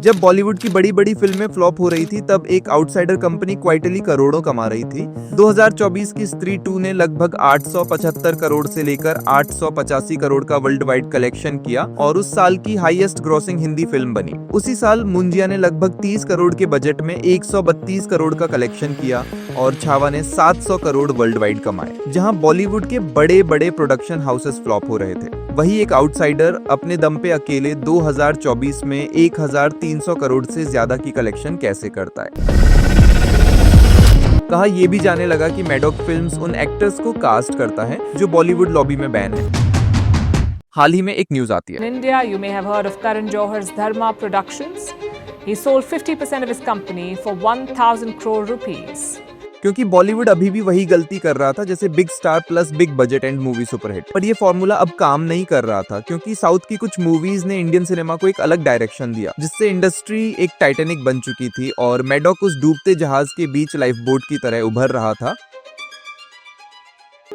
जब बॉलीवुड की बड़ी बड़ी फिल्में फ्लॉप हो रही थी तब एक आउटसाइडर कंपनी क्वाइटली करोड़ों कमा रही थी। 2024 की स्त्री 2 ने लगभग 875 करोड़ से लेकर 885 करोड़ का वर्ल्ड वाइड कलेक्शन किया और उस साल की हाईएस्ट ग्रॉसिंग हिंदी फिल्म बनी। उसी साल मुंजिया ने लगभग 30 करोड़ के बजट में 132 करोड़ का कलेक्शन किया और छावा ने 700 करोड़ वर्ल्ड वाइड कमाए। जहां बॉलीवुड के बड़े बड़े प्रोडक्शन हाउसेस फ्लॉप हो रहे थे, वही एक आउटसाइडर अपने दम पे अकेले 2024 में 1300 करोड़ से ज्यादा की कलेक्शन कैसे करता है। कहा यह भी जाने लगा कि मैडॉक फिल्म्स उन एक्टर्स को कास्ट करता है जो बॉलीवुड लॉबी में बैन है। हाल ही में एक न्यूज आती है। In India, you may have heard of Karan Johar's Dharma Productions. He sold 50% of his company for 1,000 crore rupees. क्योंकि बॉलीवुड अभी भी वही गलती कर रहा था जैसे big star plus big budget and movie superhit, पर ये फॉर्मूला अब काम नहीं कर रहा था क्योंकि साउथ की कुछ मूवीज ने इंडियन सिनेमा को एक अलग डायरेक्शन दिया जिससे इंडस्ट्री एक टाइटैनिक बन चुकी थी और मैडॉक उस डूबते जहाज के बीच लाइफ बोट की तरह उभर रहा था।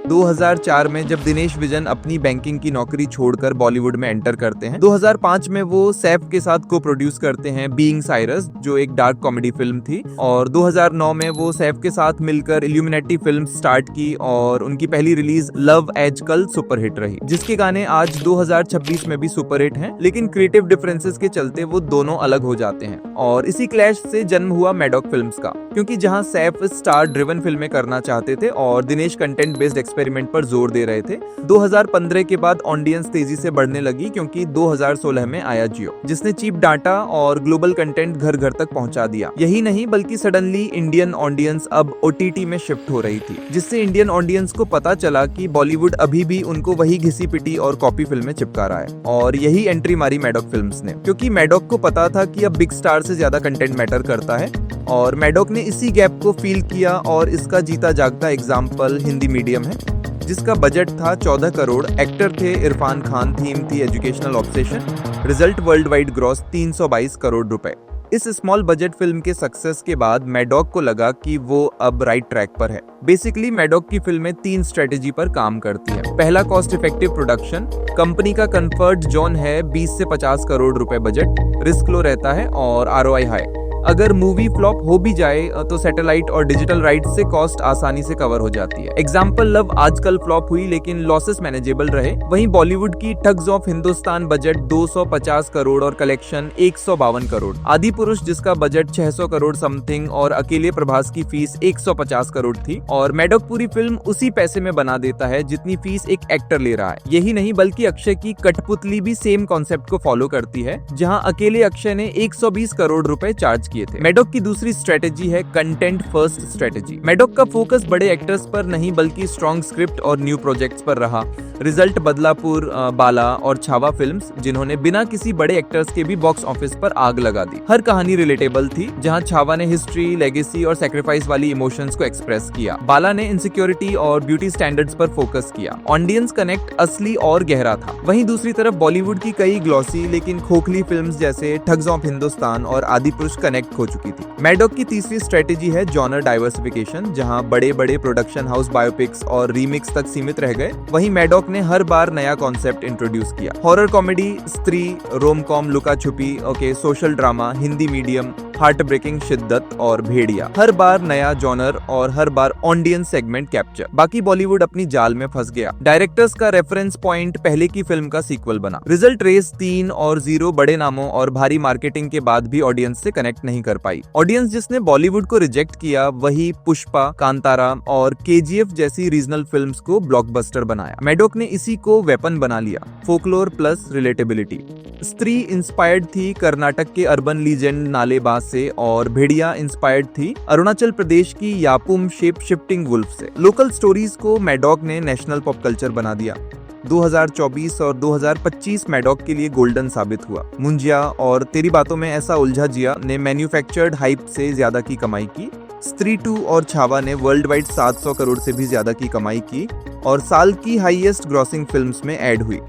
2004 में जब दिनेश विजन अपनी बैंकिंग की नौकरी छोड़कर बॉलीवुड में एंटर करते हैं, 2005 में वो सैफ के साथ को प्रोड्यूस करते हैं बीइंग साइरस, जो एक डार्क कॉमेडी फिल्म थी, और 2009 में वो सैफ के साथ मिलकर इल्यूमिनेटी फिल्म स्टार्ट की और उनकी पहली रिलीज लव एज कल सुपरहिट रही, जिसके गाने आज 2026 में भी सुपरहिट हैं, लेकिन क्रिएटिव डिफरेंसेस के चलते वो दोनों अलग हो जाते हैं और इसी क्लैश से जन्म हुआ मैडॉक फिल्म्स का। क्योंकि जहां सैफ स्टार ड्रिवन फिल्में करना चाहते थे और दिनेश कंटेंट बेस्ड एक्सपेरिमेंट पर जोर दे रहे थे, 2015 के बाद ऑडियंस तेजी से बढ़ने लगी क्योंकि 2016 में आया जियो, जिसने चीप डाटा और ग्लोबल कंटेंट घर घर तक पहुंचा दिया। यही नहीं बल्कि सडनली इंडियन ऑडियंस अब ओटीटी में शिफ्ट हो रही थी, जिससे इंडियन ऑडियंस को पता चला कि बॉलीवुड अभी भी उनको वही घिसी पिटी और कॉपी फिल्में चिपका रहा है। और यही एंट्री मारी मैडॉक फिल्म्स ने, क्योंकि मैडॉक को पता था कि अब बिग स्टार से ज्यादा कंटेंट मैटर करता है और मैडॉक ने इसी गैप को फील किया और इसका जीता जागता एग्जाम्पल हिंदी मीडियम है, जिसका बजट था 14 करोड़, एक्टर थे इरफान खान, थीम थी educational obsession, result world wide gross 322 crore रुपए। इस स्मॉल बजट फिल्म के सक्सेस के बाद मैडॉक को लगा कि वो अब राइट ट्रैक पर है। बेसिकली मैडॉक की फिल्में 3 स्ट्रेटेजी पर काम करती हैं। पहला, कॉस्ट इफेक्टिव प्रोडक्शन। कंपनी का कंफर्ट जोन है 20 से 50 करोड़ रुपए बजट, रिस्क लो रहता है और आरओआई हाई। अगर मूवी फ्लॉप हो भी जाए तो सैटेलाइट और डिजिटल राइट से कॉस्ट आसानी से कवर हो जाती है। एग्जाम्पल लव आजकल फ्लॉप हुई लेकिन लॉसेस मैनेजेबल रहे। वहीं बॉलीवुड की thugs of Hindustan budget 250 crore और कलेक्शन 152 करोड़। आदि पुरुष जिसका बजट 600 करोड़ समथिंग और अकेले प्रभास की फीस 150 करोड़ थी, और मैडॉक पूरी फिल्म उसी पैसे में बना देता है जितनी फीस एक एक्टर ले रहा है। यही नहीं बल्कि अक्षय की कठपुतली भी सेम कॉन्सेप्ट को फॉलो करती है, जहाँ अकेले अक्षय ने 120 करोड़ रुपए चार्ज किए थे। मैडॉक की दूसरी स्ट्रेटेजी है कंटेंट फर्स्ट स्ट्रेटेजी। मैडॉक का फोकस बड़े एक्टर्स पर नहीं बल्कि स्ट्रॉन्ग स्क्रिप्ट और न्यू प्रोजेक्ट्स पर रहा। रिजल्ट बदलापुर, बाला और छावा फिल्म्स, जिन्होंने बिना किसी बड़े एक्टर्स के भी बॉक्स ऑफिस पर आग लगा दी। हर कहानी रिलेटेबल थी, जहां छावा ने हिस्ट्री, लेगेसी और सैक्रिफाइस वाली इमोशंस को एक्सप्रेस किया। बाला ने इनसिक्योरिटी और ब्यूटी स्टैंडर्ड्स पर फोकस किया। ऑडियंस कनेक्ट असली और गहरा था। वहीं दूसरी तरफ बॉलीवुड की कई ग्लॉसी लेकिन खोखली फिल्म्स जैसे ठग्स ऑफ हिंदुस्तान और आदि पुरुष कनेक्ट हो चुकी थी। मैडॉक की तीसरी स्ट्रेटेजी है जॉनर डाइवर्सिफिकेशन, जहां बड़े बड़े प्रोडक्शन हाउस बायोपिक्स और रीमिक्स तक सीमित रह गए। वहीं मैडॉक ने हर बार नया कॉन्सेप्ट इंट्रोड्यूस किया। Horror comedy, Stree, rom com, Luka Chuppi, social drama, Hindi medium, heartbreaking, Shiddat और भेड़िया। हर बार नया जॉनर और हर बार ऑडियंस सेगमेंट कैप्चर। बाकी बॉलीवुड अपनी जाल में फंस गया। डायरेक्टर्स का रेफरेंस पॉइंट पहले की फिल्म का सीक्वल बना। रिजल्ट रेस 3 और 0 बड़े नामों और भारी मार्केटिंग के बाद भी ऑडियंस से कनेक्ट नहीं कर पाई। ऑडियंस जिसने बॉलीवुड को रिजेक्ट किया वही पुष्पा, कांतारा और केजीएफ जैसी रीजनल फिल्म्स को ब्लॉकबस्टर बनाया। मैडॉक ने इसी को वेपन बना लिया, फोकलोर प्लस रिलेटेबिलिटी। स्त्री इंस्पायर्ड थी कर्नाटक के अर्बन लीजेंड नालेबाज से और भेड़िया इंस्पायर्ड थी अरुणाचल प्रदेश की यापुम शेप शिफ्टिंग वुल्फ से। लोकल स्टोरीज को मैडॉक ने नेशनल पॉप कल्चर बना दिया। 2024 और 2025 मैडॉक के लिए गोल्डन साबित हुआ। मुंजिया और तेरी बातों में ऐसा उलझा जिया ने मैन्युफैक्चर्ड हाइप से ज्यादा की कमाई की। स्त्री 2 और छावा ने वर्ल्ड वाइड 700 करोड़ से भी ज्यादा की कमाई की और साल की हाईएस्ट ग्रॉसिंग फिल्म्स में ऐड हुई।